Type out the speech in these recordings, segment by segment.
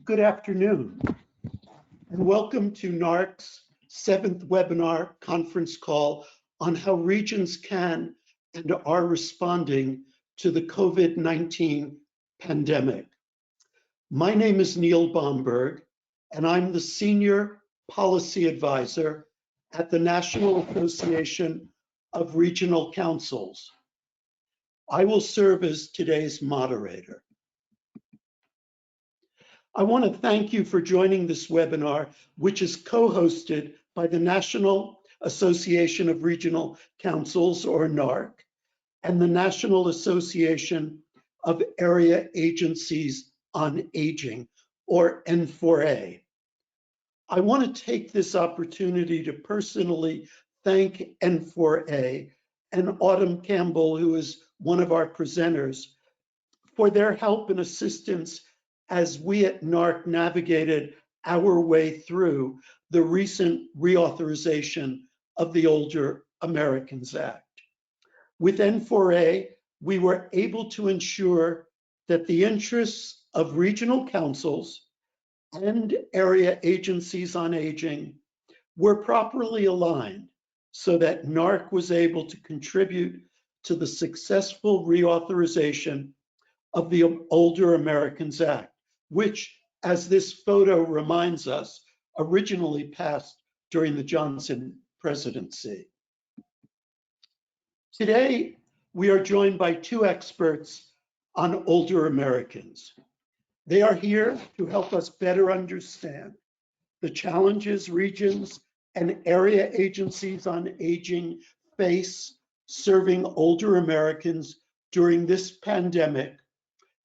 Good afternoon, and welcome to NARC's 7th webinar conference call on how regions can and are responding to the COVID-19 pandemic. My name is Neil Bomberg, and I'm the Senior Policy Advisor at the National Association of Regional Councils. I will serve as today's moderator. I want to thank you for joining this webinar, which is co-hosted by the National Association of Regional Councils, or NARC, and the National Association of Area Agencies on Aging, or N4a. I want to take this opportunity to personally thank N4a and Autumn Campbell, who is one of our presenters, for their help and assistance as we at NARC navigated our way through the recent reauthorization of the Older Americans Act. With N4a, we were able to ensure that the interests of regional councils and area agencies on aging were properly aligned so that NARC was able to contribute to the successful reauthorization of the Older Americans Act, which, as this photo reminds us, originally passed during the Johnson presidency. Today, we are joined by two experts on older Americans. They are here to help us better understand the challenges regions and area agencies on aging face serving older Americans during this pandemic,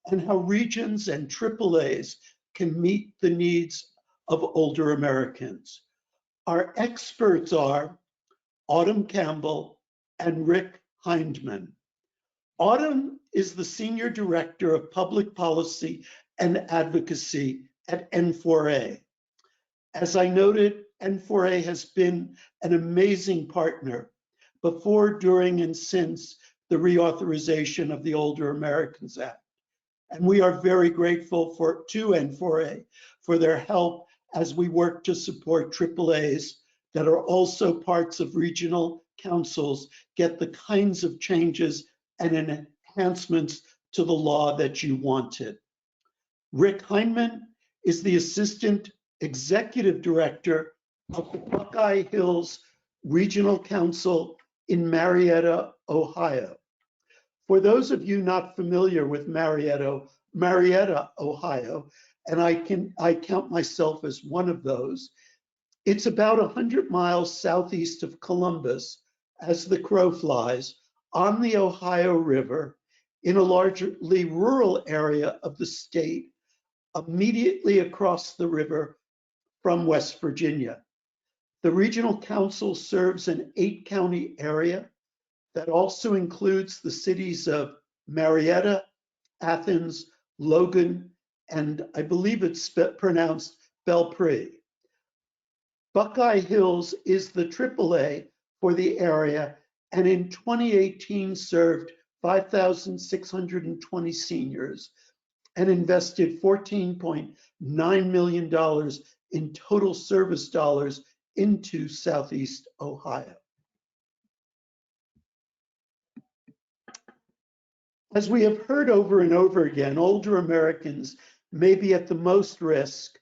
and how regions and AAAs can meet the needs of older Americans. Our experts are Autumn Campbell and Rick Hindman. Autumn is the Senior Director of Public Policy and Advocacy at N4a. As I noted, N4a has been an amazing partner before, during, and since the reauthorization of the Older Americans Act. And we are very grateful to N4a for their help as we work to support AAAs that are also parts of regional councils get the kinds of changes and enhancements to the law that you wanted. Rick Hindman is the Assistant Executive Director of the Buckeye Hills Regional Council in Marietta, Ohio. For those of you not familiar with Marietta, Ohio, and I count myself as one of those, it's about 100 miles southeast of Columbus, as the crow flies, on the Ohio River, in a largely rural area of the state, immediately across the river from West Virginia. The Regional Council serves an 8-county area that also includes the cities of Marietta, Athens, Logan, and I believe it's pronounced Belpre. Buckeye Hills is the AAA for the area, and in 2018 served 5,620 seniors and invested $14.9 million in total service dollars into Southeast Ohio. As we have heard over and over again, older Americans may be at the most risk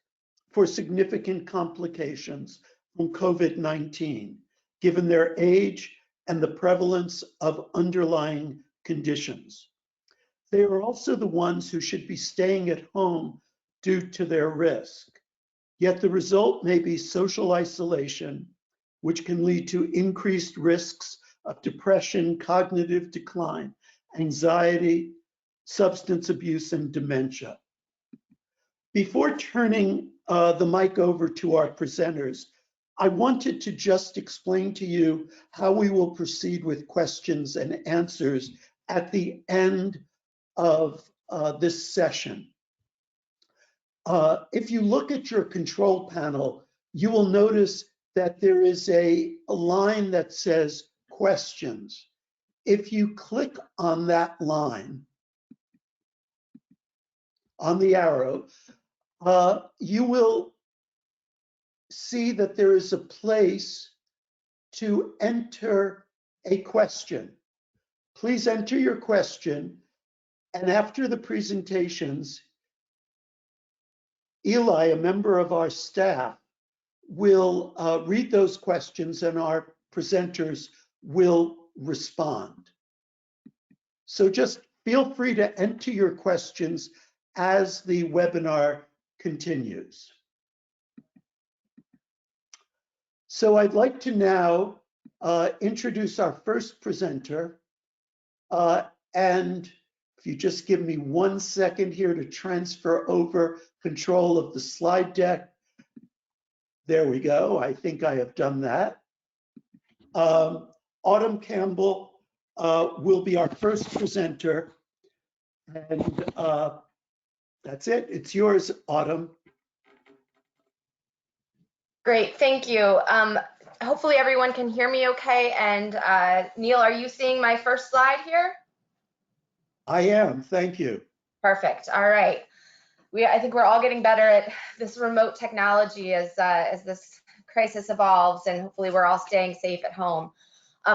for significant complications from COVID-19, given their age and the prevalence of underlying conditions. They are also the ones who should be staying at home due to their risk. Yet the result may be social isolation, which can lead to increased risks of depression, cognitive decline, anxiety, substance abuse, and dementia. Before turning the mic over to our presenters, I wanted to just explain to you how we will proceed with questions and answers at the end of this session. If you look at your control panel, you will notice that there is a line that says questions. If you click on that line, on the arrow, you will see that there is a place to enter a question. Please enter your question, and after the presentations, Eli, a member of our staff, will read those questions and our presenters will respond. So just feel free to enter your questions as the webinar continues. So I'd like to now introduce our first presenter. And if you just give me 1 second here to transfer over control of the slide deck. There we go. I think I have done that. Autumn Campbell will be our first presenter. And that's it. It's yours, Autumn. Great, thank you. Hopefully everyone can hear me okay. And Neil, are you seeing my first slide here? I am, thank you. Perfect, all right. I think we're all getting better at this remote technology as this crisis evolves, and hopefully we're all staying safe at home.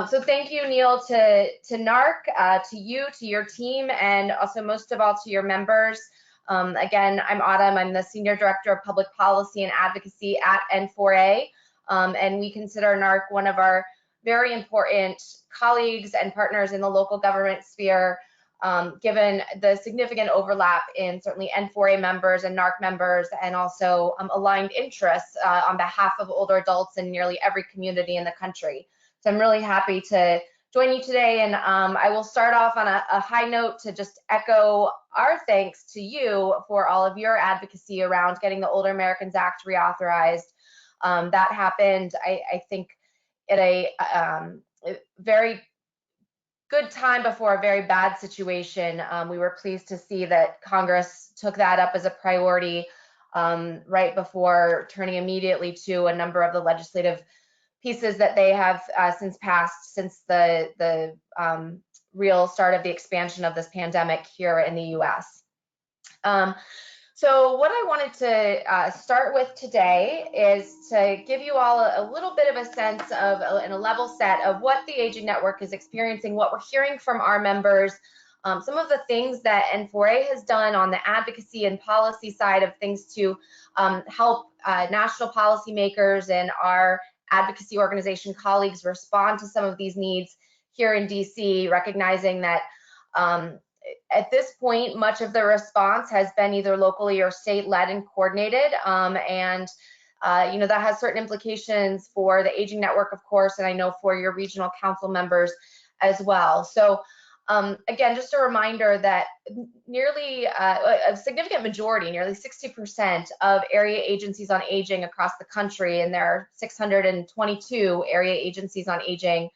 So thank you, Neil, to NARC, to you, to your team, and also most of all to your members. Again, I'm Autumn. I'm the Senior Director of Public Policy and Advocacy at N4a, and we consider NARC one of our very important colleagues and partners in the local government sphere, given the significant overlap in certainly N4a members and NARC members, and also aligned interests on behalf of older adults in nearly every community in the country. So I'm really happy to join you today, and I will start off on a high note to just echo our thanks to you for all of your advocacy around getting the Older Americans Act reauthorized. That happened, I think, at a very good time before a very bad situation. We were pleased to see that Congress took that up as a priority right before turning immediately to a number of the legislative pieces that they have since passed since the real start of the expansion of this pandemic here in the US. So what I wanted to start with today is to give you all a little bit of a sense of and a level set of what the Aging Network is experiencing, what we're hearing from our members, some of the things that N4a has done on the advocacy and policy side of things to help national policymakers and our advocacy organization colleagues respond to some of these needs here in DC, recognizing that at this point, much of the response has been either locally or state-led and coordinated, and you know, that has certain implications for the Aging Network, of course, and I know for your regional council members as well. So again, just a reminder that nearly a significant majority, nearly 60% of area agencies on aging across the country, and there are 622 area agencies on aging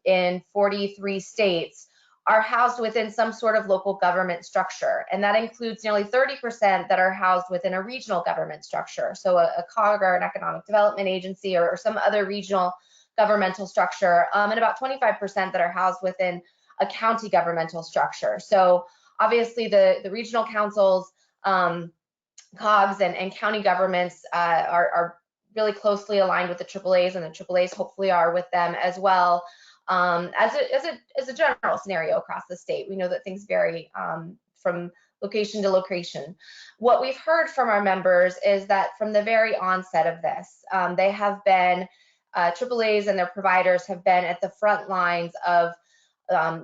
in 43 states, are housed within some sort of local government structure. And that includes nearly 30% that are housed within a regional government structure. So a COG, or an economic development agency, or some other regional governmental structure, and about 25% that are housed within a county governmental structure. So obviously the regional councils, COGs, and county governments are really closely aligned with the AAAs, and the AAAs hopefully are with them as well. As a general scenario across the state, we know that things vary from location to location. What we've heard from our members is that from the very onset of this, they have been, AAAs and their providers have been at the front lines of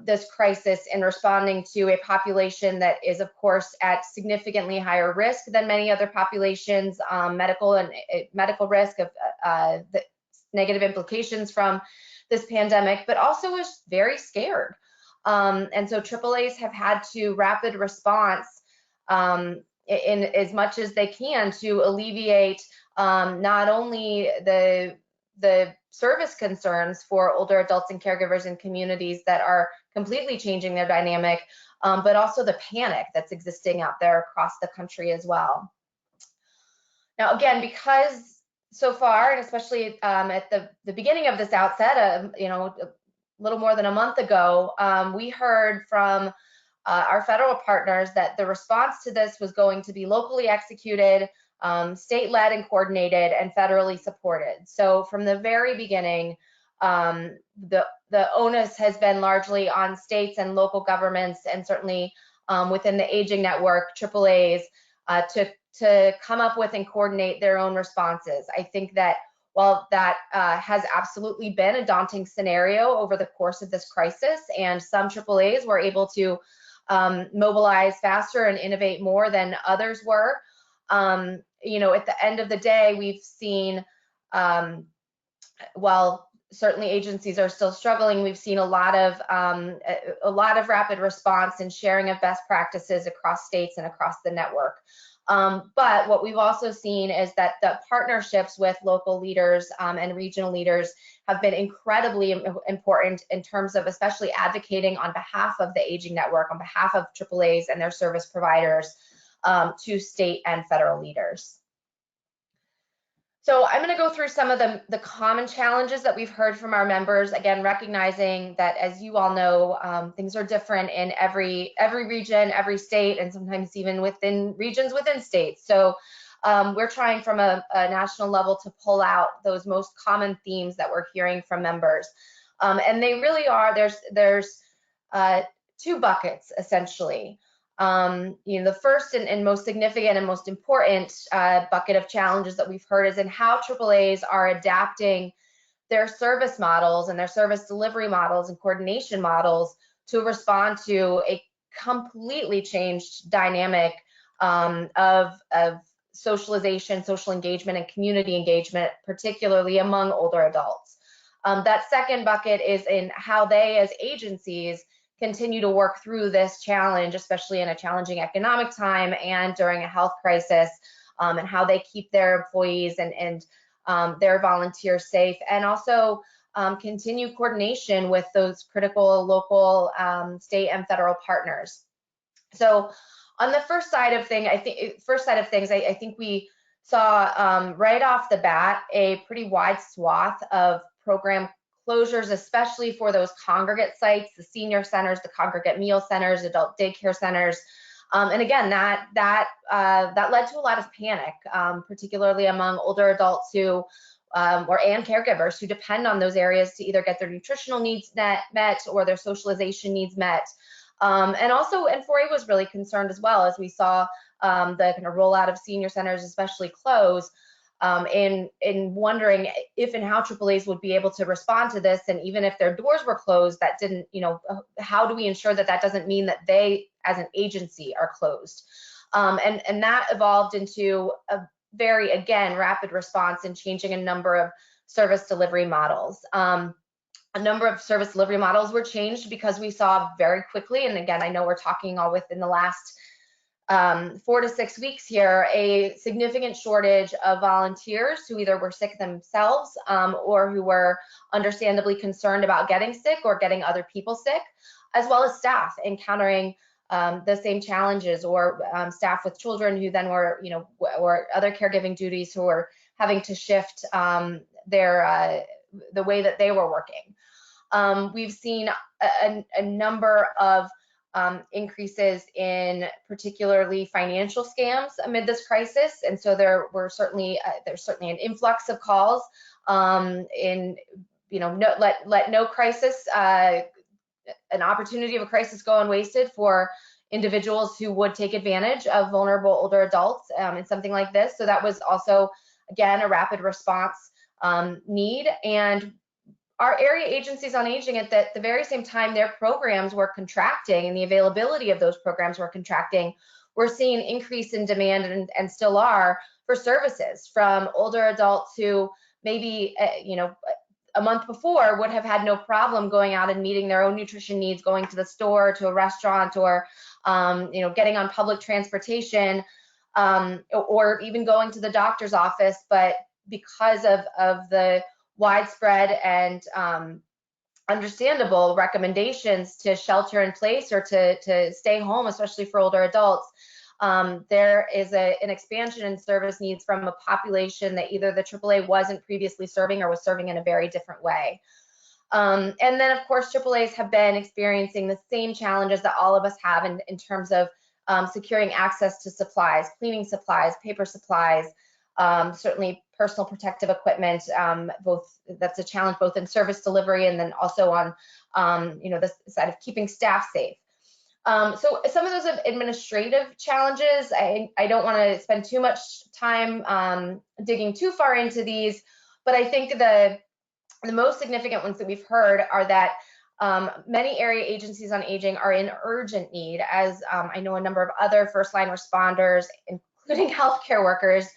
this crisis in responding to a population that is, of course, at significantly higher risk than many other populations, medical risk of the negative implications from this pandemic, but also is very scared. And so AAAs have had to rapid response in as much as they can to alleviate not only the service concerns for older adults and caregivers in communities that are completely changing their dynamic, but also the panic that's existing out there across the country as well. Now, again, because so far, and especially at the beginning of this outset, you know, a little more than a month ago, we heard from our federal partners that the response to this was going to be locally executed, state-led and coordinated, and federally supported. So from the very beginning, the onus has been largely on states and local governments, and certainly within the aging network, AAAs, to come up with and coordinate their own responses. I think that while that has absolutely been a daunting scenario over the course of this crisis, and some AAAs were able to mobilize faster and innovate more than others were, you know, at the end of the day, we've seen, while certainly agencies are still struggling, we've seen a lot of rapid response and sharing of best practices across states and across the network. But what we've also seen is that the partnerships with local leaders and regional leaders have been incredibly important in terms of especially advocating on behalf of the aging network, on behalf of AAAs and their service providers to state and federal leaders. So I'm going to go through some of the common challenges that we've heard from our members, again, recognizing that, as you all know, things are different in every region, every state, and sometimes even within regions within states. So we're trying from a national level to pull out those most common themes that we're hearing from members. And they really are, there's two buckets, essentially. You know, the first and most significant and most important bucket of challenges that we've heard is in how AAAs are adapting their service models and their service delivery models and coordination models to respond to a completely changed dynamic of socialization, social engagement, and community engagement, particularly among older adults. That second bucket is in how they, as agencies, continue to work through this challenge, especially in a challenging economic time and during a health crisis, and how they keep their employees and their volunteers safe, and also continue coordination with those critical local, state, and federal partners. So on the first side of things, I think we saw right off the bat a pretty wide swath of program closures, especially for those congregate sites, the senior centers, the congregate meal centers, adult daycare centers. And again, that led to a lot of panic, particularly among older adults who, and caregivers who depend on those areas to either get their nutritional needs met or their socialization needs met. And also N4A was really concerned as well, as we saw the kind of rollout of senior centers especially close, in wondering if and how AAAs would be able to respond to this. And even if their doors were closed, that didn't, you know, how do we ensure that that doesn't mean that they as an agency are closed? And that evolved into a very, again, rapid response in changing a number of service delivery models. A number of service delivery models were changed because we saw very quickly, and again, I know we're talking all within the last 4 to 6 weeks here, a significant shortage of volunteers who either were sick themselves or who were understandably concerned about getting sick or getting other people sick, as well as staff encountering the same challenges, or staff with children who then were, you know, or other caregiving duties who were having to shift the way that they were working. We've seen a number of increases in particularly financial scams amid this crisis, and so there's certainly an influx of calls in, you know, let no crisis, an opportunity of a crisis go unwasted for individuals who would take advantage of vulnerable older adults in something like this. So that was also, again, a rapid response need. And our area agencies on aging, at the very same time their programs were contracting and the availability of those programs were contracting, we're seeing an increase in demand, and still are, for services from older adults who maybe, you know, a month before would have had no problem going out and meeting their own nutrition needs, going to the store, to a restaurant, or you know, getting on public transportation, or even going to the doctor's office. But because of the widespread and understandable recommendations to shelter in place or to stay home, especially for older adults, there is an expansion in service needs from a population that either the AAA wasn't previously serving or was serving in a very different way. And then, of course, AAAs have been experiencing the same challenges that all of us have in terms of securing access to supplies, cleaning supplies, paper supplies, certainly personal protective equipment. That's a challenge both in service delivery and then also on the side of keeping staff safe. So some of those administrative challenges, I don't want to spend too much time digging too far into these, but I think the most significant ones that we've heard are that many area agencies on aging are in urgent need, as I know a number of other first-line responders, including healthcare workers,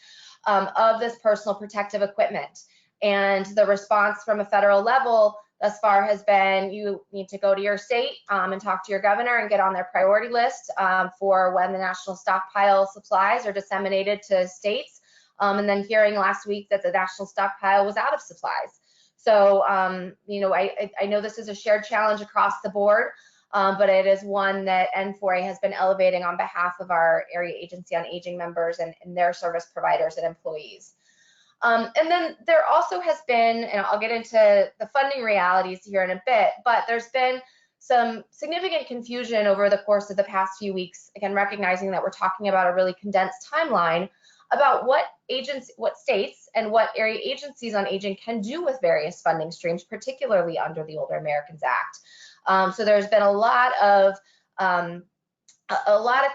of this personal protective equipment. And the response from a federal level thus far has been, you need to go to your state and talk to your governor and get on their priority list for when the national stockpile supplies are disseminated to states. And then hearing last week that the national stockpile was out of supplies. So, I know this is a shared challenge across the board, but it is one that N4A has been elevating on behalf of our Area Agency on Aging members and their service providers and employees. And then there also has been, and I'll get into the funding realities here in a bit, but there's been some significant confusion over the course of the past few weeks, again, recognizing that we're talking about a really condensed timeline about what states and what area agencies on aging can do with various funding streams, particularly under the Older Americans Act. So there's been a lot of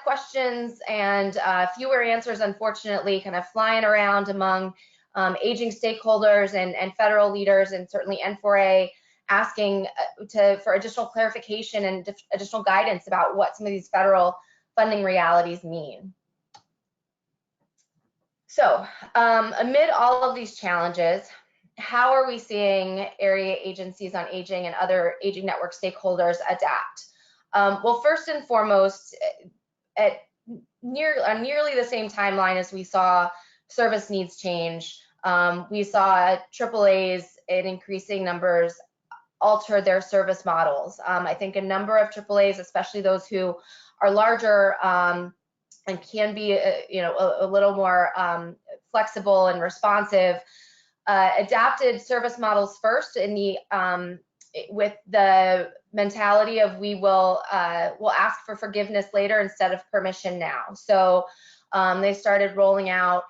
questions and fewer answers, unfortunately, kind of flying around among aging stakeholders and federal leaders, and certainly N4A asking for additional clarification and additional guidance about what some of these federal funding realities mean. So amid all of these challenges, how are we seeing area agencies on aging and other aging network stakeholders adapt? Well, first and foremost, at nearly the same timeline as we saw service needs change, we saw AAAs in increasing numbers alter their service models. I think a number of AAAs, especially those who are larger and can be a little more flexible and responsive, adapted service models first in the with the mentality of we'll ask for forgiveness later instead of permission now. So they started rolling out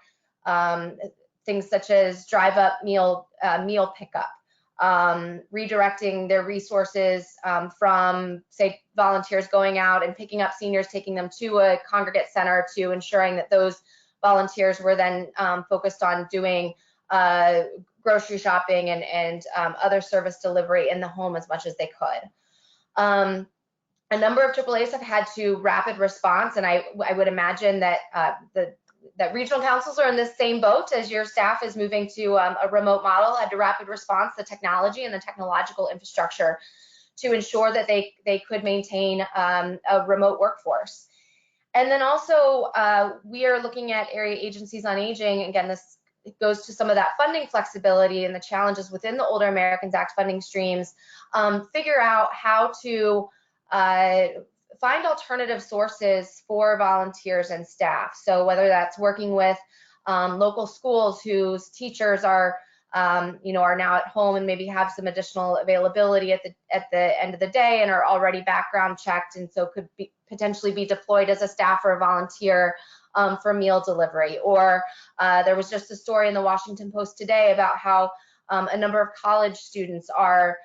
things such as drive up meal pickup, redirecting their resources from, say, volunteers going out and picking up seniors, taking them to a congregate center, to ensuring that those volunteers were then focused on doing grocery shopping and other service delivery in the home as much as they could. A number of AAAs have had to rapid response, and I would imagine that that regional councils are in the same boat as your staff is moving to a remote model, had to rapid response the technology and the technological infrastructure to ensure that they could maintain a remote workforce. And then also we are looking at area agencies on aging. Again, this goes to some of that funding flexibility and the challenges within the Older Americans Act funding streams, figure out how to find alternative sources for volunteers and staff. So whether that's working with local schools whose teachers are now at home and maybe have some additional availability at the end of the day and are already background checked, and so could potentially be deployed as a staff or a volunteer for meal delivery. Or there was just a story in the Washington Post today about how a number of college students are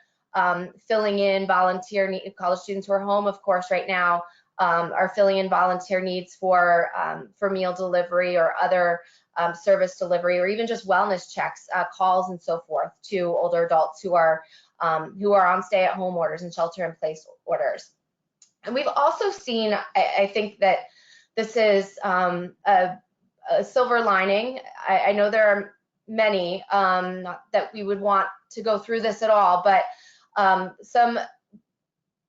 filling in volunteer needs. College students who are home, of course, right now, are filling in volunteer needs for meal delivery or other service delivery, or even just wellness checks, calls and so forth to older adults who are on stay-at-home orders and shelter-in-place orders. And we've also seen, I think that this is a silver lining. I know there are many, not that we would want to go through this at all, but some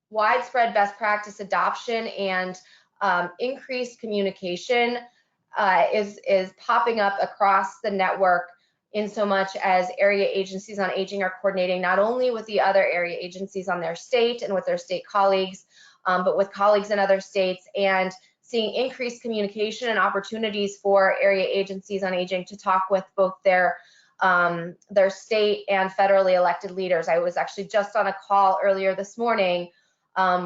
widespread best practice adoption and increased communication is popping up across the network, in so much as area agencies on aging are coordinating not only with the other area agencies on their state and with their state colleagues, but with colleagues in other states, and seeing increased communication and opportunities for area agencies on aging to talk with both their their state and federally elected leaders. I was actually just on a call earlier this morning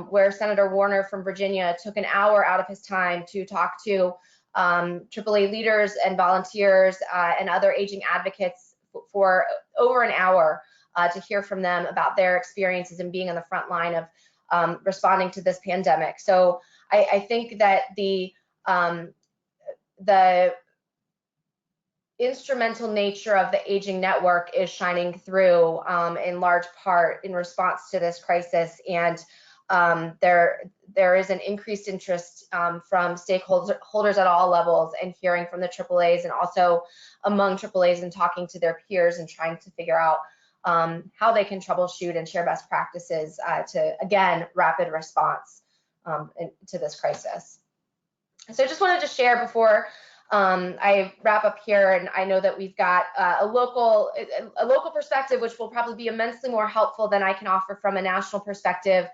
where Senator Warner from Virginia took an hour out of his time to talk to AAA leaders and volunteers and other aging advocates for over an hour to hear from them about their experiences and being on the front line of responding to this pandemic. So I think that the instrumental nature of the aging network is shining through in large part in response to this crisis, and there is an increased interest from stakeholders at all levels and hearing from the AAAs and also among AAAs and talking to their peers and trying to figure out how they can troubleshoot and share best practices to, again, rapid response to this crisis. So I just wanted to share before I wrap up here, and I know that we've got a local perspective, which will probably be immensely more helpful than I can offer from a national perspective.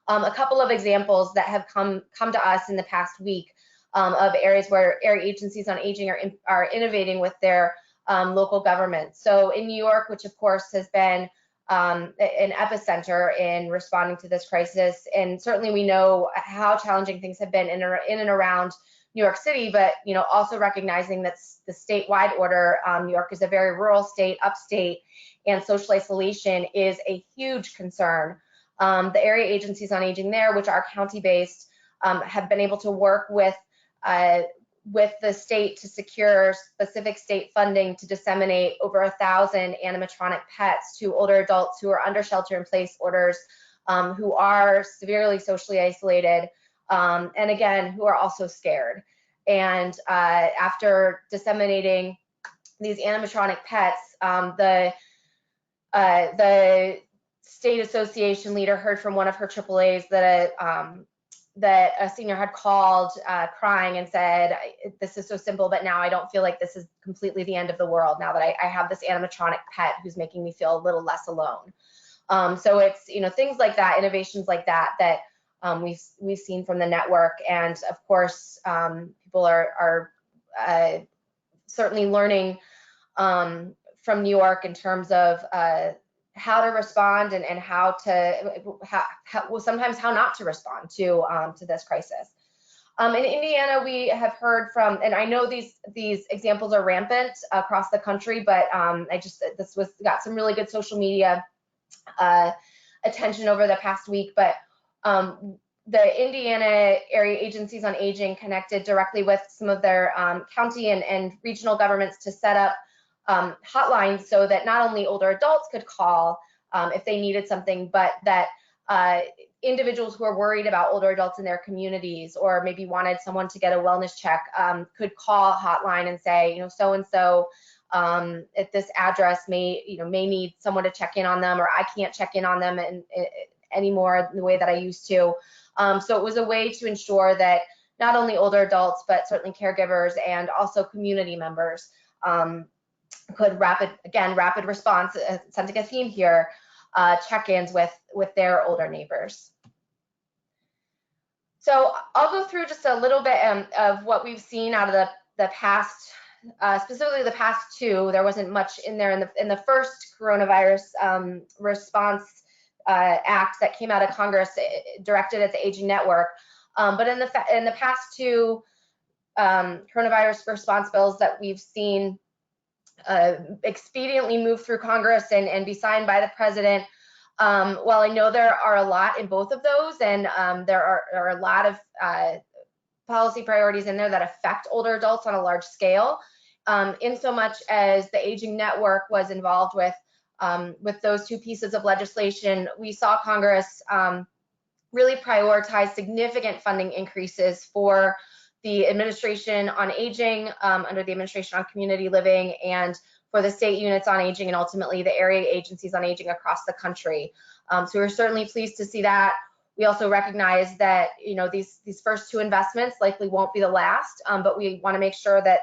A couple of examples that have come to us in the past week of areas where area agencies on aging are innovating with their local government. So in New York, which of course has been an epicenter in responding to this crisis, and certainly we know how challenging things have been in and around New York City, but also recognizing that the statewide order, New York is a very rural state, upstate, and social isolation is a huge concern. The area agencies on aging there, which are county-based, have been able to work with the state to secure specific state funding to disseminate over 1,000 animatronic pets to older adults who are under shelter-in-place orders, who are severely socially isolated, and again, who are also scared. And after disseminating these animatronic pets, the state association leader heard from one of her AAAs that a senior had called crying and said, "This is so simple, but now I don't feel like this is completely the end of the world now that I have this animatronic pet who's making me feel a little less alone." So it's things like that, innovations like that we've seen from the network, and of course people are certainly learning from New York in terms of how to respond and how sometimes how not to respond to this crisis. In Indiana, we have heard from, and I know these examples are rampant across the country, but this got some really good social media attention over the past week. But the Indiana area agencies on aging connected directly with some of their county and regional governments to set up hotlines so that not only older adults could call if they needed something, but that individuals who are worried about older adults in their communities or maybe wanted someone to get a wellness check could call hotline and say, so-and-so at this address may need someone to check in on them, or I can't check in on them anymore the way that I used to. So it was a way to ensure that not only older adults, but certainly caregivers and also community members could rapid response, sensing a theme here, check-ins with their older neighbors. So I'll go through just a little bit of what we've seen out of the past, specifically the past two. There wasn't much in there in the first coronavirus response act that came out of Congress directed at the Aging Network, but in the past two coronavirus response bills that we've seen expediently move through Congress and be signed by the president. While I know there are a lot in both of those, and there are a lot of policy priorities in there that affect older adults on a large scale, in so much as the Aging Network was involved with those two pieces of legislation, we saw Congress really prioritize significant funding increases for the Administration on Aging, under the Administration on Community Living, and for the state units on aging, and ultimately the area agencies on aging across the country. So we're certainly pleased to see that. We also recognize that these first two investments likely won't be the last, but we want to make sure that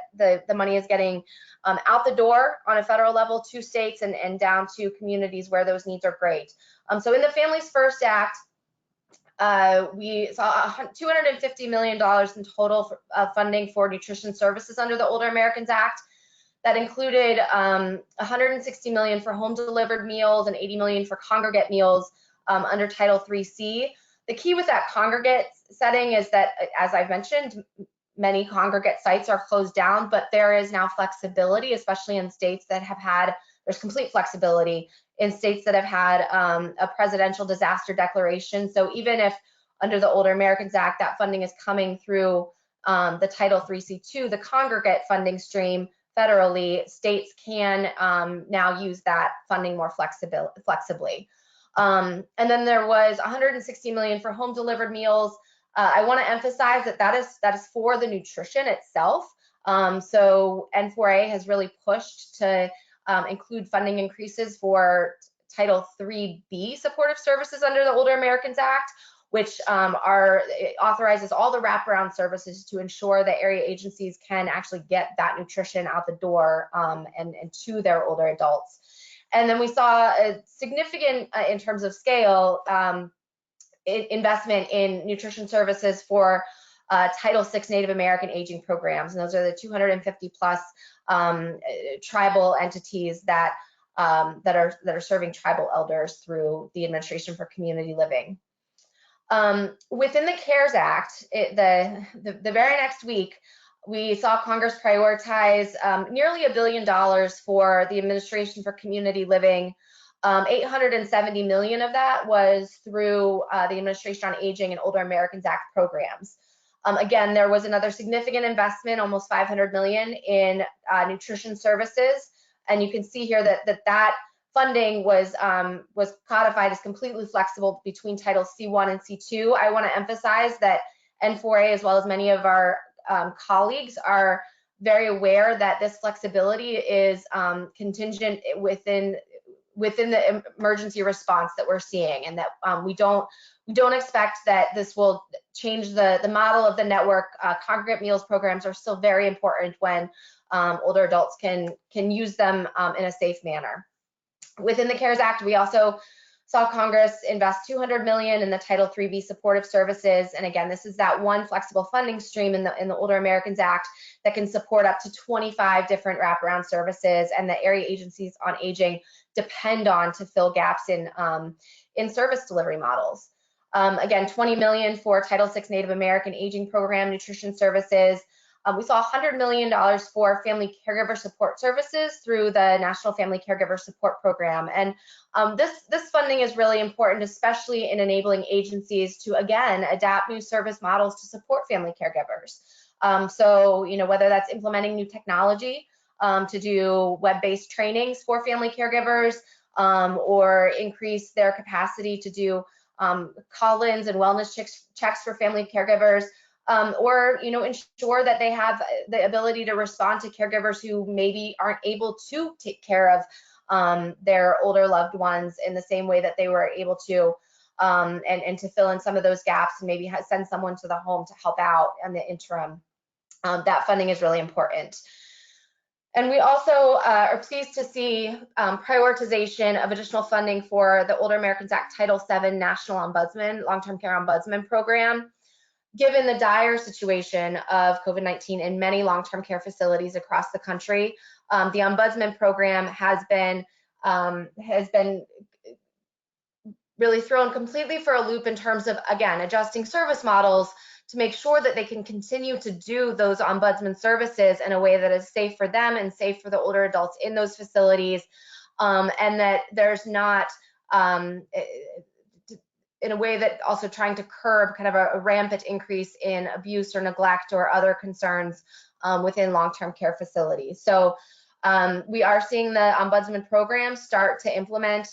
the money is getting out the door on a federal level to states and down to communities where those needs are great. So in the Families First Act, we saw $250 million in total funding for nutrition services under the Older Americans Act. that included $160 million for home delivered meals and $80 million for congregate meals under Title 3C. The key with that congregate setting is that, as I've mentioned, many congregate sites are closed down, but there is now flexibility, especially in states that have had, there's complete flexibility in states that have had a presidential disaster declaration. So even if under the Older Americans Act, that funding is coming through the Title 3C2, the congregate funding stream federally, states can now use that funding more flexibly. And then there was $160 million for home delivered meals. I want to emphasize that that is for the nutrition itself. So N4A has really pushed to include funding increases for Title 3B supportive services under the Older Americans Act, which authorizes all the wraparound services to ensure that area agencies can actually get that nutrition out the door and to their older adults. And then we saw a significant, in terms of scale, investment in nutrition services for Title VI Native American aging programs. And those are the 250 plus tribal entities that are serving tribal elders through the Administration for Community Living. Within the CARES Act, the very next week, we saw Congress prioritize nearly $1 billion for the Administration for Community Living. 870 million of that was through the Administration on Aging and Older Americans Act programs. Again, there was another significant investment, almost 500 million in nutrition services. And you can see here that funding was codified as completely flexible between Title C1 and C2. I want to emphasize that N4A, as well as many of our colleagues, are very aware that this flexibility is contingent within the emergency response that we're seeing, and that we don't expect that this will change the model of the network. Congregate meals programs are still very important when older adults can use them in a safe manner. Within the CARES Act, we also saw Congress invest $200 million in the Title 3B supportive services. And again, this is that one flexible funding stream in the Older Americans Act that can support up to 25 different wraparound services, and the area agencies on aging depend on to fill gaps in service delivery models. Again, $20 million for Title VI Native American Aging Program nutrition services. We saw $100 million for family caregiver support services through the National Family Caregiver Support Program. And this funding is really important, especially in enabling agencies to, again, adapt new service models to support family caregivers. So, whether that's implementing new technology to do web-based trainings for family caregivers, or increase their capacity to do call-ins and wellness checks for family caregivers, or ensure that they have the ability to respond to caregivers who maybe aren't able to take care of their older loved ones in the same way that they were able to, and to fill in some of those gaps and maybe send someone to the home to help out in the interim. That funding is really important. And we also are pleased to see prioritization of additional funding for the Older Americans Act Title VII National Ombudsman, Long-Term Care Ombudsman Program. Given the dire situation of COVID-19 in many long-term care facilities across the country, the Ombudsman Program has been really thrown completely for a loop in terms of, again, adjusting service models to make sure that they can continue to do those ombudsman services in a way that is safe for them and safe for the older adults in those facilities, and that there's not, in a way that also trying to curb kind of a rampant increase in abuse or neglect or other concerns within long-term care facilities. So we are seeing the Ombudsman program start to implement,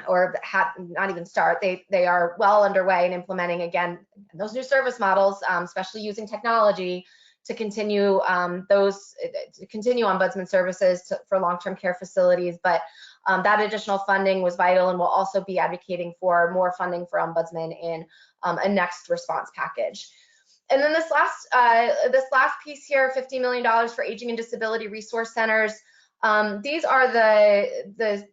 or not even start, they are well underway in implementing, again, those new service models, especially using technology to continue ombudsman services for long-term care facilities. But that additional funding was vital, and we'll also be advocating for more funding for ombudsman in a next response package. And then this last piece here, $50 million for aging and disability resource centers. These are the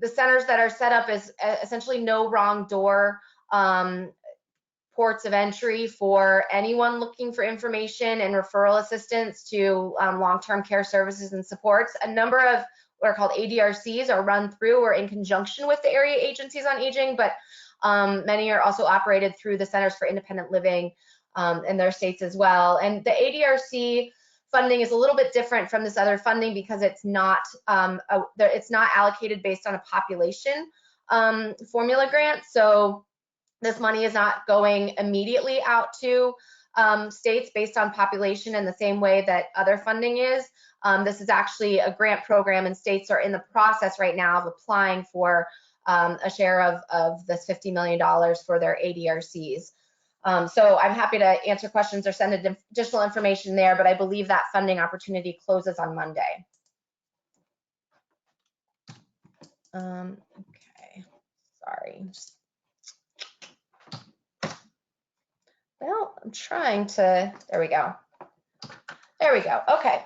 centers that are set up as essentially no wrong door ports of entry for anyone looking for information and referral assistance to long-term care services and supports. A number of what are called ADRCs are run through or in conjunction with the area agencies on aging, but many are also operated through the Centers for Independent Living in their states as well. And the ADRC funding is a little bit different from this other funding because it's not allocated based on a population formula grant. So this money is not going immediately out to states based on population in the same way that other funding is. This is actually a grant program, and states are in the process right now of applying for a share of this $50 million for their ADRCs. So I'm happy to answer questions or send additional information there, but I believe that funding opportunity closes on Monday. Okay, sorry. Well, I'm trying to, there we go. There we go, okay.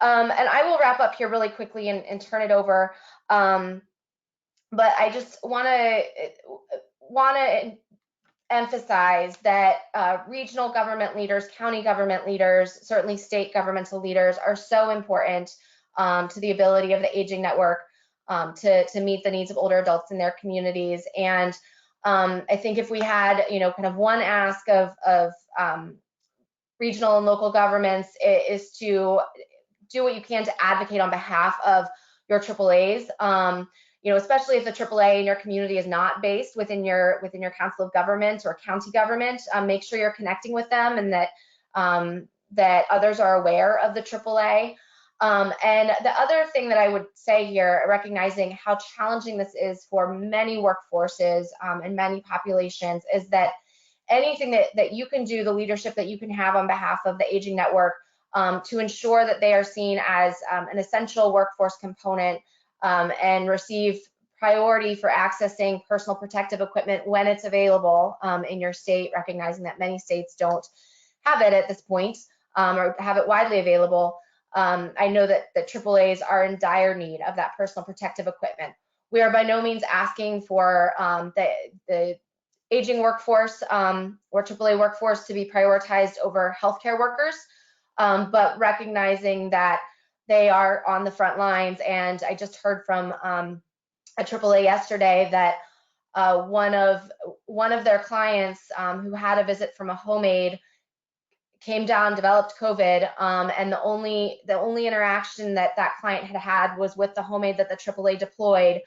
And I will wrap up here really quickly and turn it over. But I just wanna emphasize that regional government leaders, county government leaders, certainly state governmental leaders are so important to the ability of the Aging Network to meet the needs of older adults in their communities. And I think if we had, kind of one ask of regional and local governments is to do what you can to advocate on behalf of your AAAs. Especially if the AAA in your community is not based within your council of government or county government, make sure you're connecting with them and that that others are aware of the AAA. And the other thing that I would say here, recognizing how challenging this is for many workforces and many populations, is that anything that you can do, the leadership that you can have on behalf of the Aging Network to ensure that they are seen as an essential workforce component and receive priority for accessing personal protective equipment when it's available in your state, recognizing that many states don't have it at this point or have it widely available. I know that the AAAs are in dire need of that personal protective equipment. We are by no means asking for the aging workforce or AAA workforce to be prioritized over healthcare workers, but recognizing that they are on the front lines. And I just heard from a AAA yesterday that one of their clients who had a visit from a home aide came down, developed COVID, and the only interaction that client had was with the home aide that the AAA deployed,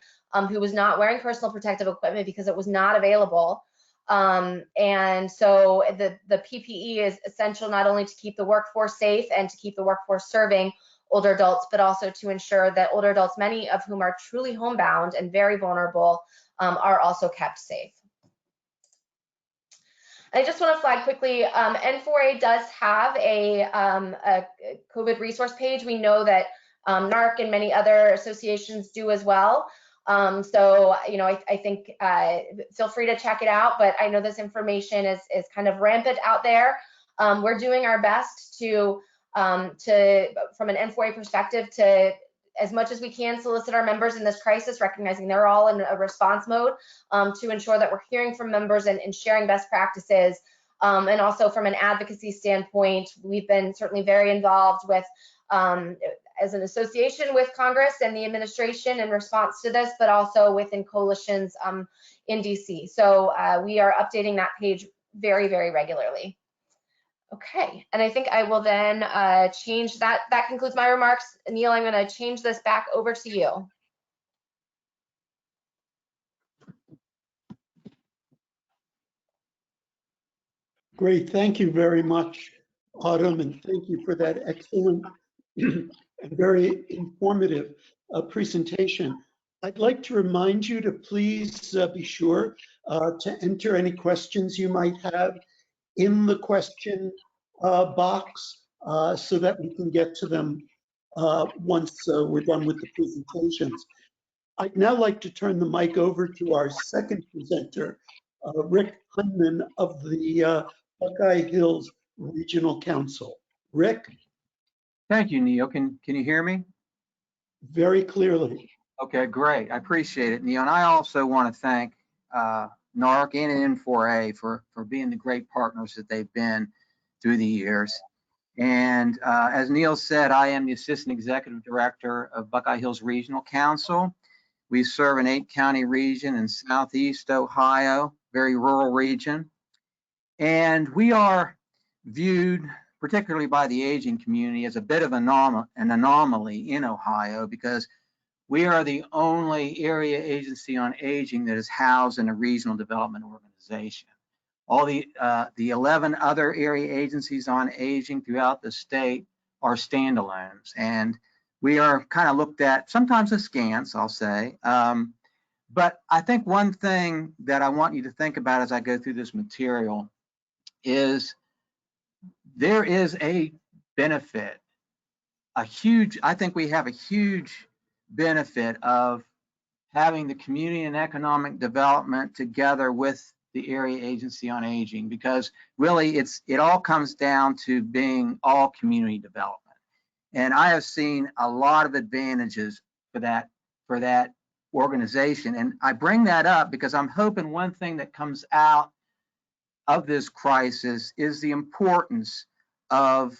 who was not wearing personal protective equipment because it was not available. And so the PPE is essential not only to keep the workforce safe and to keep the workforce serving older adults, but also to ensure that older adults, many of whom are truly homebound and very vulnerable, are also kept safe. I just want to flag quickly, N4a does have a COVID resource page. We know that NARC and many other associations do as well. So, I think feel free to check it out, but I know this information is kind of rampant out there. We're doing our best to from an N4a perspective, to as much as we can solicit our members in this crisis, recognizing they're all in a response mode, to ensure that we're hearing from members and sharing best practices. And also from an advocacy standpoint, we've been certainly very involved with, as an association with Congress and the administration in response to this, but also within coalitions in DC. So we are updating that page very, very regularly. Okay, and I think I will then change that. That concludes my remarks. Neil, I'm going to change this back over to you. Great, thank you very much, Autumn, and thank you for that excellent and very informative presentation. I'd like to remind you to please be sure to enter any questions you might have in the question box so that we can get to them once we're done with the presentations. I'd now like to turn the mic over to our second presenter, Rick Hunman of the Buckeye Hills Regional Council. Rick? Thank you, Neil. Can you hear me? Very clearly. Okay, great. I appreciate it, Neil. And I also want to thank NARC and N4a for being the great partners that they've been through the years. And as Neil said, I am the Assistant Executive Director of Buckeye Hills Regional Council. We serve an 8-county region in Southeast Ohio, very rural region. And we are viewed, particularly by the aging community, as a bit of an anomaly in Ohio, because we are the only area agency on aging that is housed in a regional development organization. All the 11 other area agencies on aging throughout the state are standalones, and we are kind of looked at sometimes askance, I'll say. But I think one thing that I want you to think about as I go through this material is there is a benefit, I think we have a huge benefit of having the community and economic development together with the area agency on aging, because really it all comes down to being all community development. And I have seen a lot of advantages for that organization. And I bring that up because I'm hoping one thing that comes out of this crisis is the importance of,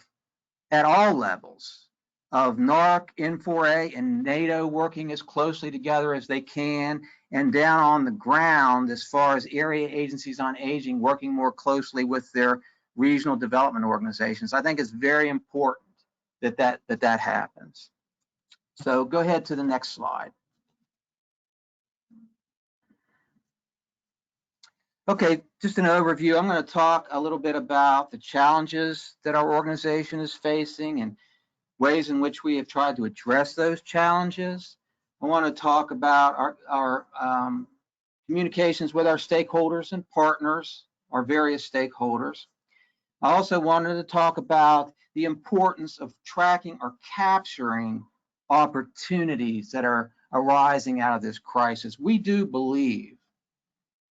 at all levels, of NARC, N4a, and NATO working as closely together as they can, and down on the ground as far as area agencies on aging working more closely with their regional development organizations. I think it's very important that happens. So go ahead to the next slide. Okay, just an overview. I'm going to talk a little bit about the challenges that our organization is facing and ways in which we have tried to address those challenges. I want to talk about our communications with our stakeholders and partners, our various stakeholders. I also wanted to talk about the importance of tracking or capturing opportunities that are arising out of this crisis. We do believe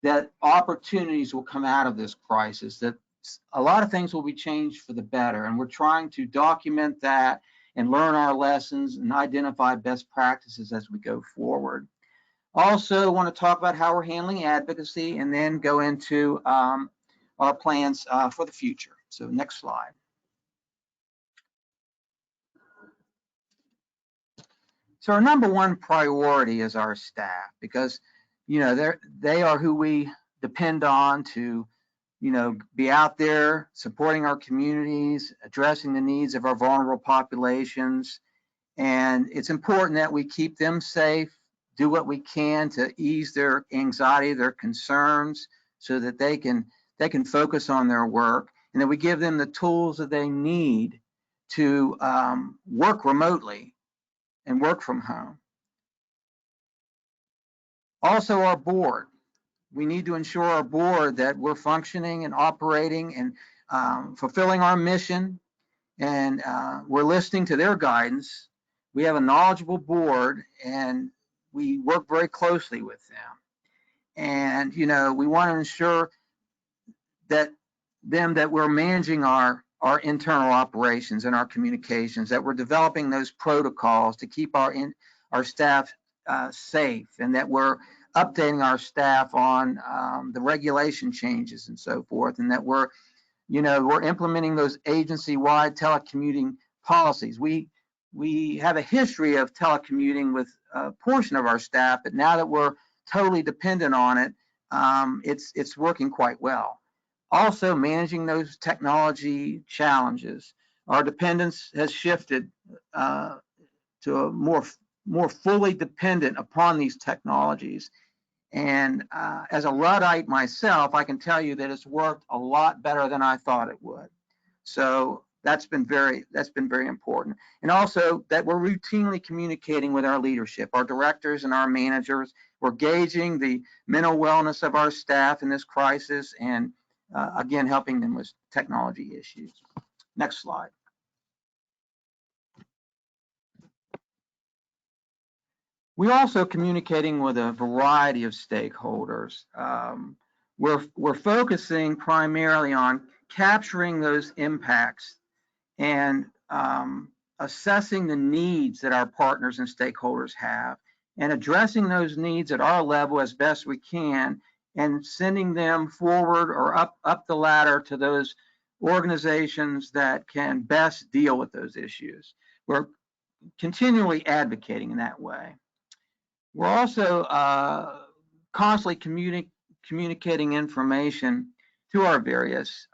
that opportunities will come out of this crisis, that a lot of things will be changed for the better, and we're trying to document that and learn our lessons and identify best practices as we go forward. Also want to talk about how we're handling advocacy, and then go into our plans for the future. So next slide. So our number one priority is our staff, because they are who we depend on to be out there supporting our communities, addressing the needs of our vulnerable populations. And it's important that we keep them safe, do what we can to ease their anxiety, their concerns, so that they can focus on their work, and that we give them the tools that they need to work remotely and work from home. Also, our board. We need to ensure our board that we're functioning and operating and fulfilling our mission, and we're listening to their guidance. We have a knowledgeable board, and we work very closely with them. And we want to ensure that we're managing our internal operations and our communications, that we're developing those protocols to keep our staff safe, and that we're updating our staff on the regulation changes and so forth, and that we're implementing those agency-wide telecommuting policies. We have a history of telecommuting with a portion of our staff, but now that we're totally dependent on it, it's working quite well. Also, managing those technology challenges. Our dependence has shifted to a more fully dependent upon these technologies. And as a Luddite myself, I can tell you that it's worked a lot better than I thought it would. So that's been very important. And also that we're routinely communicating with our leadership, our directors and our managers. We're gauging the mental wellness of our staff in this crisis, and again, helping them with technology issues. Next slide. We're also communicating with a variety of stakeholders. We're focusing primarily on capturing those impacts and assessing the needs that our partners and stakeholders have, and addressing those needs at our level as best we can, and sending them forward or up the ladder to those organizations that can best deal with those issues. We're continually advocating in that way. We're also constantly communicating information to our various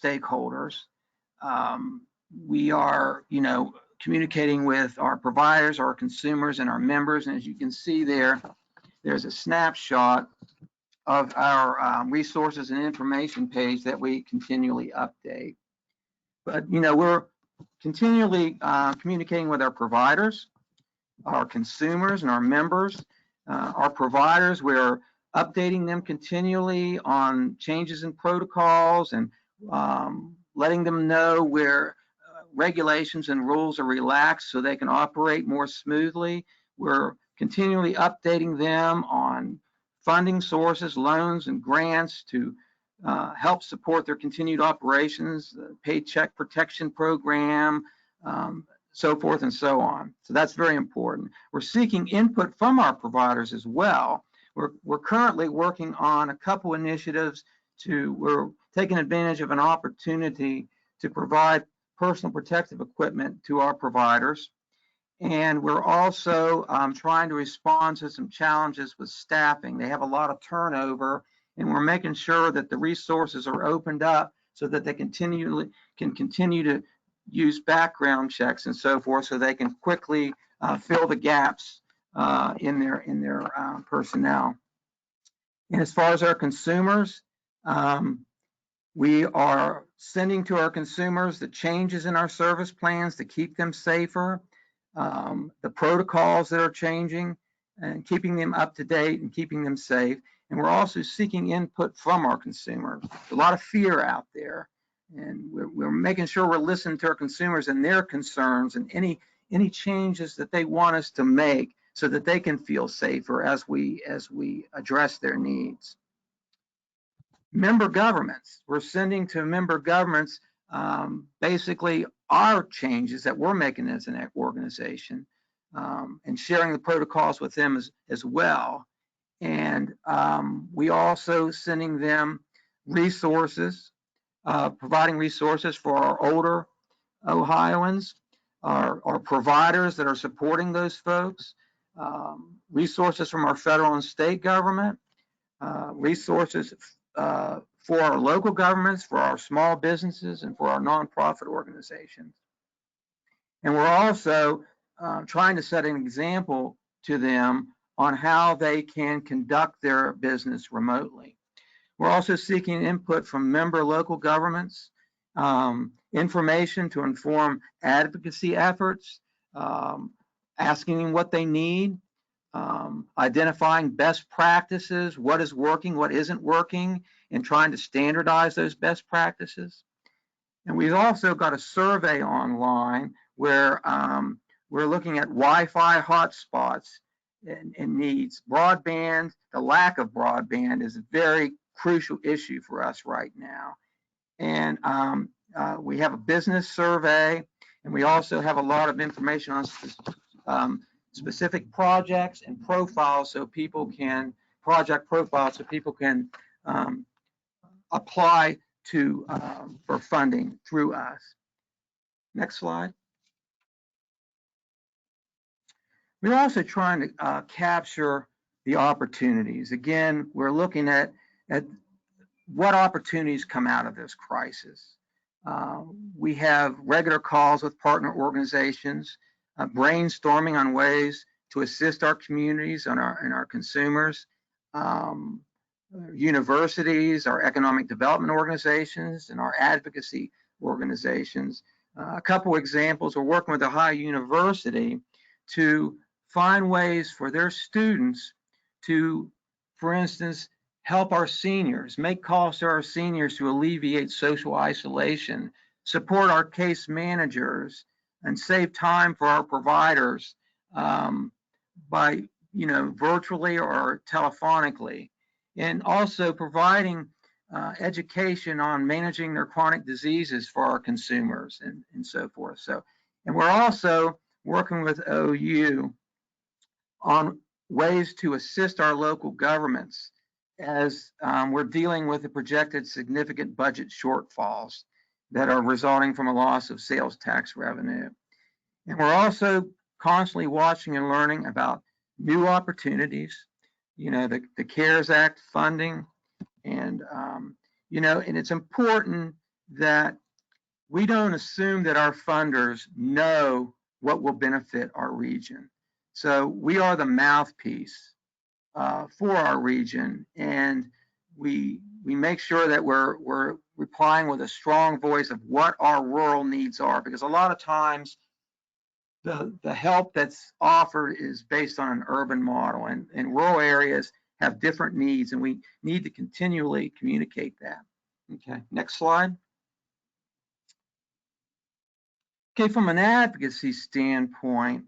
stakeholders. We are, communicating with our providers, our consumers, and our members. And as you can see there, there's a snapshot of our resources and information page that we continually update. But, we're continually communicating with our providers, our consumers, and our members. Our providers, we're updating them continually on changes in protocols and letting them know where regulations and rules are relaxed so they can operate more smoothly. We're continually updating them on funding sources, loans, and grants to help support their continued operations, the Paycheck Protection Program, so forth and so on. So that's very important. We're seeking input from our providers as well. We're currently working on a couple initiatives we're taking advantage of an opportunity to provide personal protective equipment to our providers. And we're also trying to respond to some challenges with staffing. They have a lot of turnover, and we're making sure that the resources are opened up so that they can continue to use background checks and so forth, so they can quickly fill the gaps in their personnel. And as far as our consumers, we are sending to our consumers the changes in our service plans to keep them safer, the protocols that are changing, and keeping them up to date and keeping them safe. And we're also seeking input from our consumers. There's a lot of fear out there, and we're making sure we're listening to our consumers and their concerns and any changes that they want us to make so that they can feel safer as we address their needs. Member governments, we're sending to member governments basically our changes that we're making as an organization, and sharing the protocols with them as well. And we also sending them resources, providing resources for our older Ohioans, our providers that are supporting those folks, resources from our federal and state government, resources for our local governments, for our small businesses, and for our nonprofit organizations. And we're also trying to set an example to them on how they can conduct their business remotely. We're also seeking input from member local governments, information to inform advocacy efforts, asking them what they need, identifying best practices, what is working, what isn't working, and trying to standardize those best practices. And we've also got a survey online where we're looking at Wi-Fi hotspots and needs. Broadband, the lack of broadband is a very crucial issue for us right now. And we have a business survey, and we also have a lot of information on specific projects and profiles so people can, apply to for funding through us. Next slide. We're also trying to capture the opportunities. Again, we're looking at what opportunities come out of this crisis. We have regular calls with partner organizations, brainstorming on ways to assist our communities and our consumers, universities, our economic development organizations, and our advocacy organizations. A couple examples, we're working with Ohio University to find ways for their students to, for instance, help our seniors, make calls to our seniors to alleviate social isolation, support our case managers, and save time for our providers by, virtually or telephonically, and also providing education on managing their chronic diseases for our consumers and so forth. So, and we're also working with OU on ways to assist our local governments as we're dealing with the projected significant budget shortfalls that are resulting from a loss of sales tax revenue. And we're also constantly watching and learning about new opportunities, the CARES Act funding, and, and it's important that we don't assume that our funders know what will benefit our region. So we are the mouthpiece for our region, and we make sure that we're replying with a strong voice of what our rural needs are, because a lot of times the help that's offered is based on an urban model, and rural areas have different needs, and we need to continually communicate that. Okay, next slide. Okay, from an advocacy standpoint,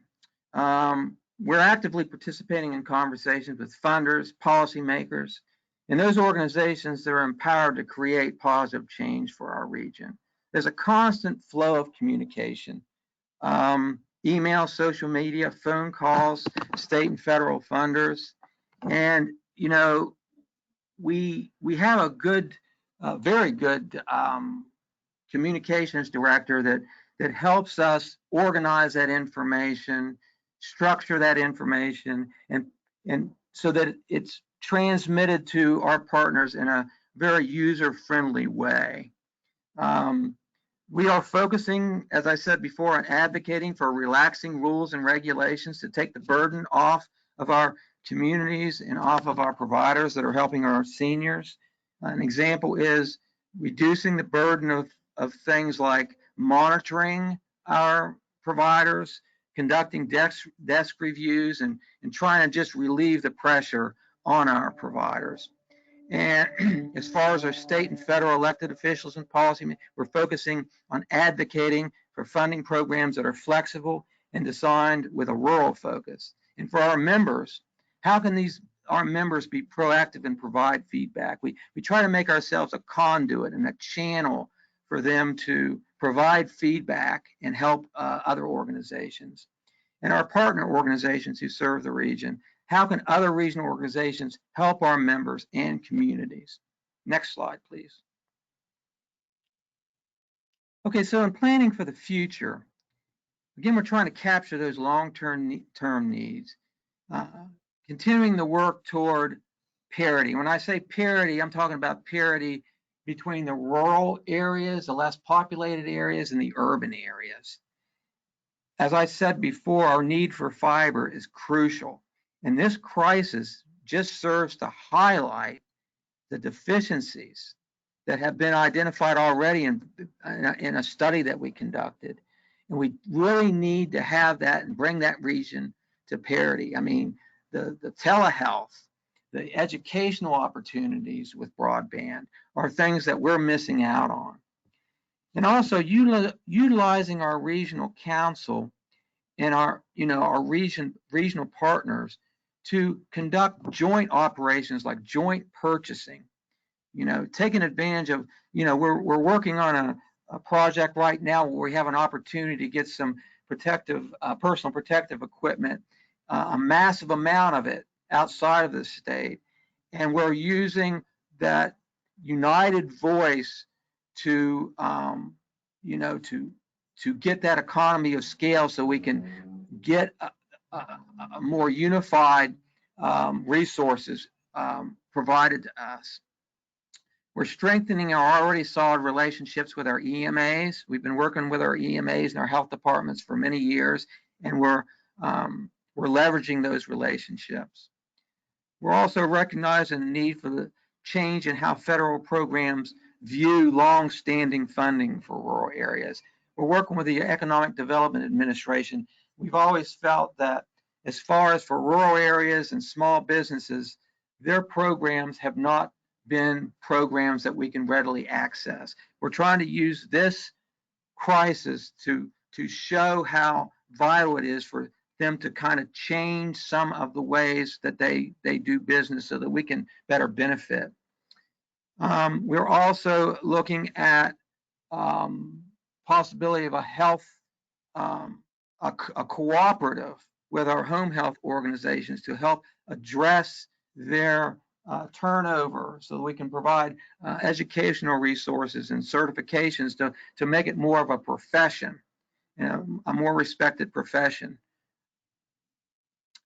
we're actively participating in conversations with funders, policymakers, and those organizations that are empowered to create positive change for our region. There's a constant flow of communication. Email, social media, phone calls, state and federal funders. And, we have a good, very good communications director that helps us organize that information, structure that information, and so that it's transmitted to our partners in a very user-friendly way. We are focusing, as I said before, on advocating for relaxing rules and regulations to take the burden off of our communities and off of our providers that are helping our seniors. An example is reducing the burden of things like monitoring our providers, conducting desk reviews, and trying to just relieve the pressure on our providers. And as far as our state and federal elected officials and policy, we're focusing on advocating for funding programs that are flexible and designed with a rural focus. And for our members, how can our members be proactive and provide feedback? We try to make ourselves a conduit and a channel for them to provide feedback and help other organizations. And our partner organizations who serve the region, how can other regional organizations help our members and communities? Next slide, please. Okay, so in planning for the future, again, we're trying to capture those long-term needs, continuing the work toward parity. When I say parity, I'm talking about parity between the rural areas, the less populated areas, and the urban areas. As I said before, our need for fiber is crucial. And this crisis just serves to highlight the deficiencies that have been identified already in a study that we conducted. And we really need to have that and bring that region to parity. I mean, the telehealth, the educational opportunities with broadband are things that we're missing out on. And also utilizing our regional council and our regional partners to conduct joint operations like joint purchasing, taking advantage of, we're working on a project right now where we have an opportunity to get some personal protective equipment, a massive amount of it outside of the state. And we're using that united voice to, to get that economy of scale so we can get a more unified resources provided to us. We're strengthening our already solid relationships with our EMAs. We've been working with our EMAs and our health departments for many years, and we're leveraging those relationships. We're also recognizing the need for the change in how federal programs view long-standing funding for rural areas. We're working with the Economic Development Administration. We've always felt that as far as for rural areas and small businesses, their programs have not been programs that we can readily access. We're trying to use this crisis to show how vital it is for them to kind of change some of the ways that they do business so that we can better benefit. We're also looking at possibility of a health, a cooperative with our home health organizations to help address their turnover, so that we can provide educational resources and certifications to make it more of a profession, a more respected profession.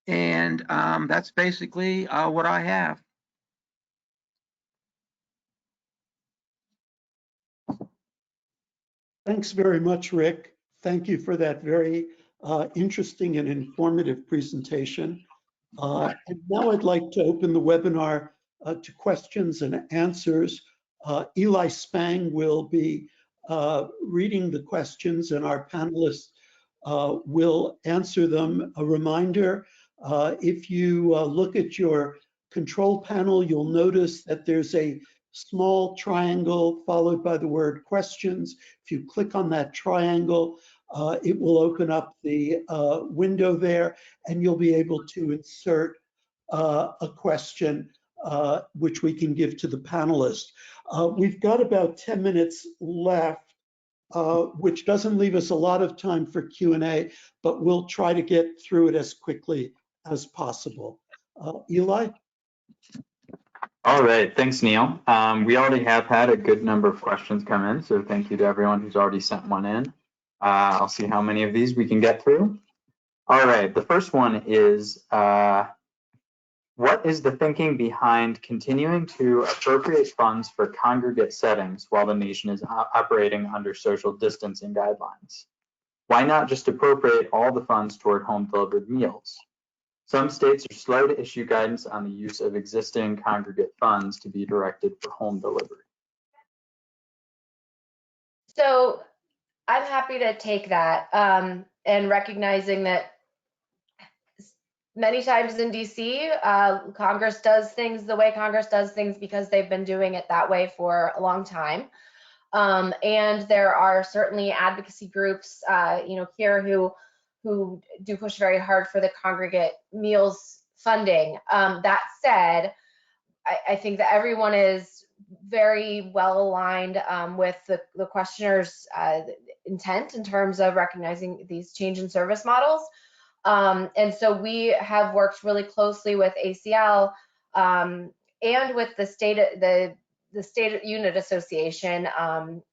And that's basically what I have. Thanks very much, Rick. Thank you for that very interesting and informative presentation. And now I'd like to open the webinar to questions and answers. Eli Spang will be reading the questions and our panelists will answer them. A reminder, if you look at your control panel, you'll notice that there's a small triangle followed by the word questions. If you click on that triangle, it will open up the window there and you'll be able to insert a question which we can give to the panelists. We've got about 10 minutes left, which doesn't leave us a lot of time for Q&A, but we'll try to get through it as quickly as possible. Eli? All right, thanks, Neil. We already have had a good number of questions come in, so thank you to everyone who's already sent one in. I'll see how many of these we can get through. All right, the first one is, what is the thinking behind continuing to appropriate funds for congregate settings while the nation is operating under social distancing guidelines? Why not just appropriate all the funds toward home delivered meals? Some states are slow to issue guidance on the use of existing congregate funds to be directed for home delivery. So I'm happy to take that, and recognizing that many times in DC, Congress does things the way Congress does things because they've been doing it that way for a long time. And there are certainly advocacy groups, here who do push very hard for the congregate meals funding. That said, I think that everyone is very well aligned with the questioner's intent in terms of recognizing these change in service models. And so we have worked really closely with ACL and with the state unit association,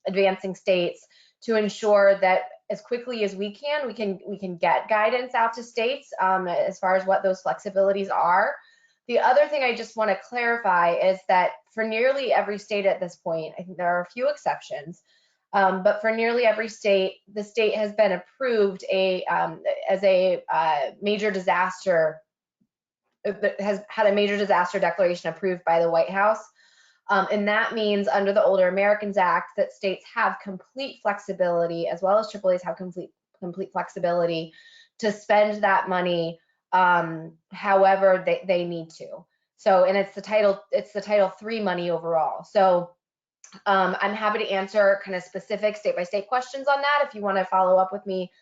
advancing states, to ensure that as quickly as we can get guidance out to states as far as what those flexibilities are. The other thing I just want to clarify is that for nearly every state at this point, I think there are a few exceptions, but for nearly every state, the state has been approved as a major disaster, has had a major disaster declaration approved by the White House. And that means under the Older Americans Act that states have complete flexibility, as well as AAAs have complete flexibility to spend that money however they need to. So, and it's the Title III money overall. So I'm happy to answer kind of specific state by state questions on that if you want to follow up with me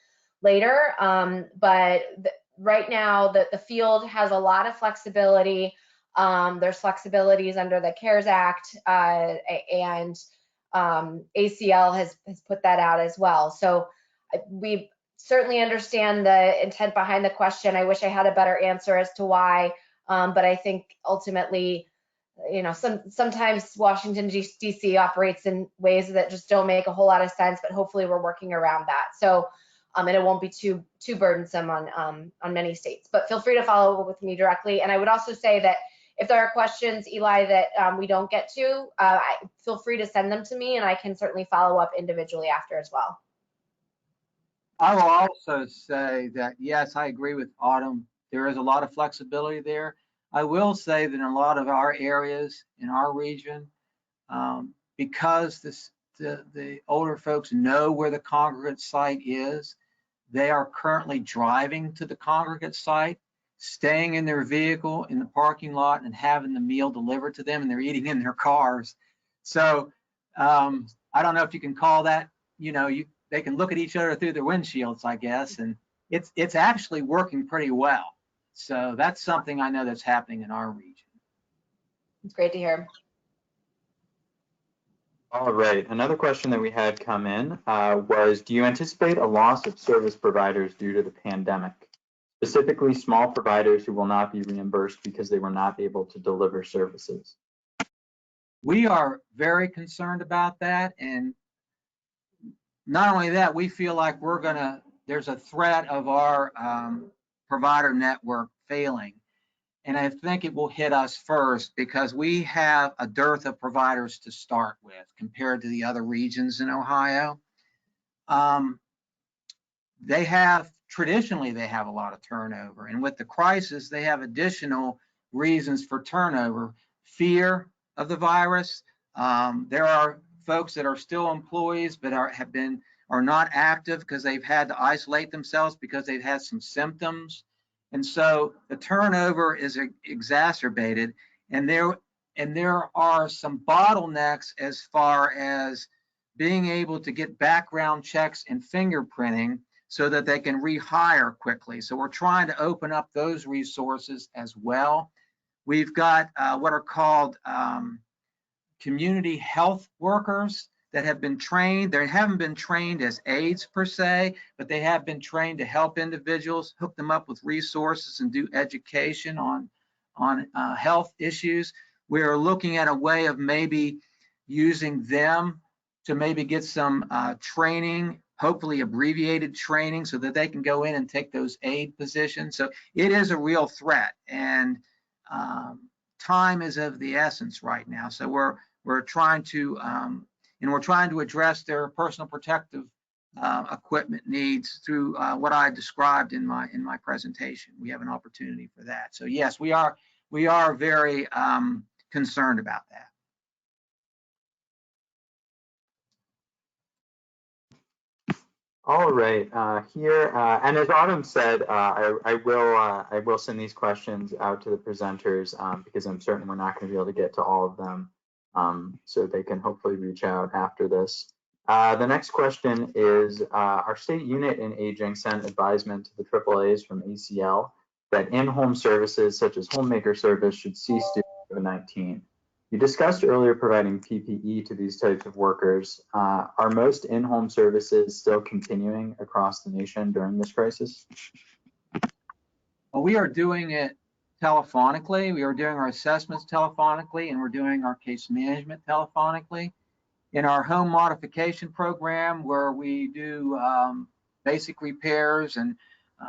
later. But right now the field has a lot of flexibility. There's flexibilities under the CARES Act, and ACL has put that out as well. So we certainly understand the intent behind the question. I wish I had a better answer as to why, but I think ultimately, sometimes Washington, D.C. operates in ways that just don't make a whole lot of sense, but hopefully we're working around that. So, and it won't be too burdensome on many states, but feel free to follow up with me directly. And I would also say that if there are questions, Eli, that we don't get to, feel free to send them to me and I can certainly follow up individually after as well. I will also say that, yes, I agree with Autumn. There is a lot of flexibility there. I will say that in a lot of our areas in our region, because the older folks know where the congregate site is, they are currently driving to the congregate site, staying in their vehicle in the parking lot and having the meal delivered to them, and they're eating in their cars. So I don't know if you can call that, they can look at each other through their windshields, I guess, and it's actually working pretty well. So that's something I know that's happening in our region. It's great to hear. All right, another question that we had come in was, do you anticipate a loss of service providers due to the pandemic, specifically small providers who will not be reimbursed because they were not able to deliver services? We are very concerned about that, and not only that, we feel like there's a threat of our provider network failing. And I think it will hit us first because we have a dearth of providers to start with compared to the other regions in Ohio. Traditionally, they have a lot of turnover, and with the crisis, they have additional reasons for turnover. Fear of the virus. There are folks that are still employees but are not active because they've had to isolate themselves because they've had some symptoms, and so the turnover is exacerbated. And there are some bottlenecks as far as being able to get background checks and fingerprinting so that they can rehire quickly. So we're trying to open up those resources as well. We've got what are called community health workers that have been trained. They haven't been trained as aides per se, but they have been trained to help individuals, hook them up with resources and do education on health issues. We're looking at a way of maybe using them to maybe get some training, hopefully abbreviated training, so that they can go in and take those aid positions. So it is a real threat, and time is of the essence right now. So we're trying to address their personal protective equipment needs through what I described in my presentation. We have an opportunity for that. So yes, we are very concerned about that. All right, and as Autumn said, I will send these questions out to the presenters because I'm certain we're not going to be able to get to all of them, so they can hopefully reach out after this. The next question is, our state unit in aging sent advisement to the AAAs from ACL that in-home services such as homemaker service should cease due to COVID-19. You discussed earlier providing PPE to these types of workers. Are most in-home services still continuing across the nation during this crisis? Well, we are doing it telephonically. We are doing our assessments telephonically, and we're doing our case management telephonically. In our home modification program, where we do basic repairs and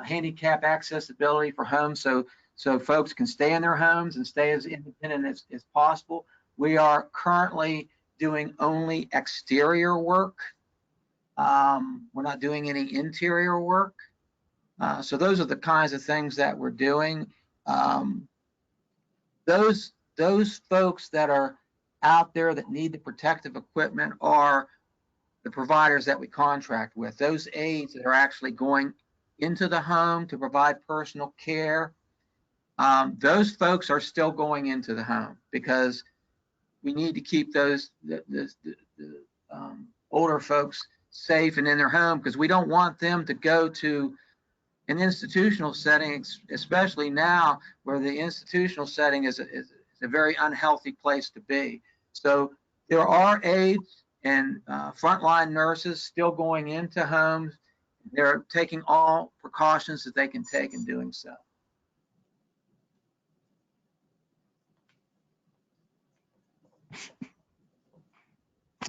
handicap accessibility for homes, so folks can stay in their homes and stay as independent as possible. We are currently doing only exterior work. We're not doing any interior work. So those are the kinds of things that we're doing. Those folks that are out there that need the protective equipment are the providers that we contract with. Those aides that are actually going into the home to provide personal care, those folks are still going into the home because we need to keep those older folks safe and in their home, because we don't want them to go to an institutional setting, especially now where the institutional setting is a very unhealthy place to be. So there are aides and frontline nurses still going into homes. They're taking all precautions that they can take in doing so.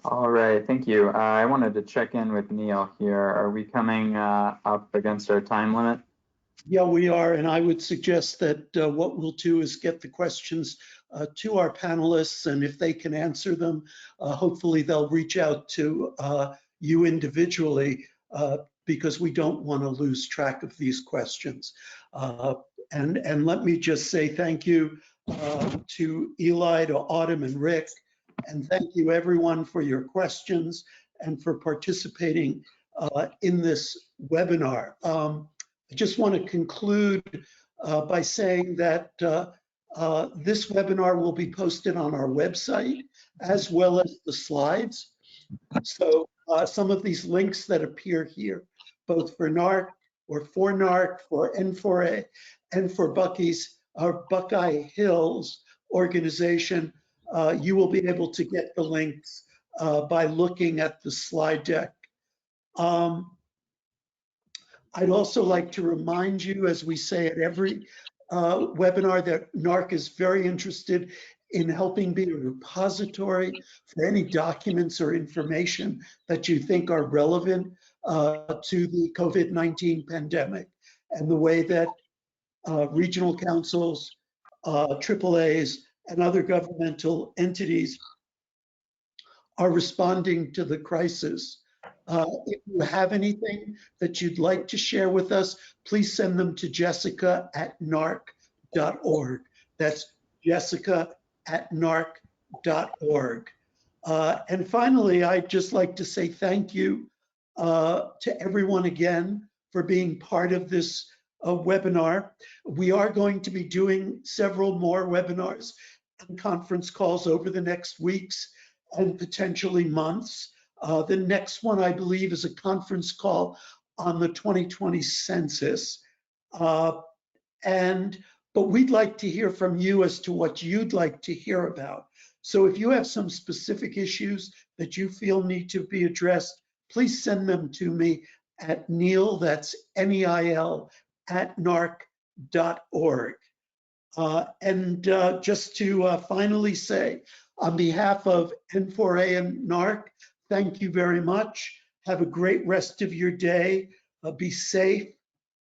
All right, thank you. I wanted to check in with Neil here. Are we coming up against our time limit? Yeah, we are, and I would suggest that what we'll do is get the questions to our panelists, and if they can answer them, hopefully they'll reach out to you individually, because we don't want to lose track of these questions. And let me just say thank you to Eli, to Autumn, and Rick, and thank you everyone for your questions and for participating in this webinar. I just want to conclude by saying that this webinar will be posted on our website as well as the slides. So some of these links that appear here, both for NARC or for NARC, for N4A, and for Buckeye Hills organization, you will be able to get the links by looking at the slide deck. I'd also like to remind you, as we say at every webinar, that NARC is very interested in helping be a repository for any documents or information that you think are relevant to the COVID-19 pandemic and the way that regional councils, AAAs, and other governmental entities are responding to the crisis. If you have anything that you'd like to share with us, please send them to jessica@narc.org. That's jessica@narc.org. And finally, I'd just like to say thank you to everyone again for being part of this webinar. We are going to be doing several more webinars and conference calls over the next weeks and potentially months. The next one, I believe, is a conference call on the 2020 census. But we'd like to hear from you as to what you'd like to hear about. So if you have some specific issues that you feel need to be addressed, please send them to me at Neil, that's NEIL, @narc.org. Just to finally say, on behalf of N4A and NARC, thank you very much. Have a great rest of your day. Be safe.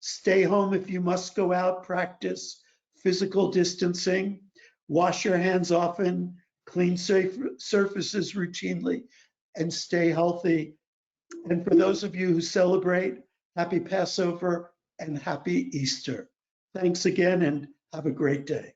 Stay home if you must go out. Practice physical distancing. Wash your hands often. Clean safe surfaces routinely. And stay healthy. And for those of you who celebrate, happy Passover and happy Easter. Thanks again and have a great day.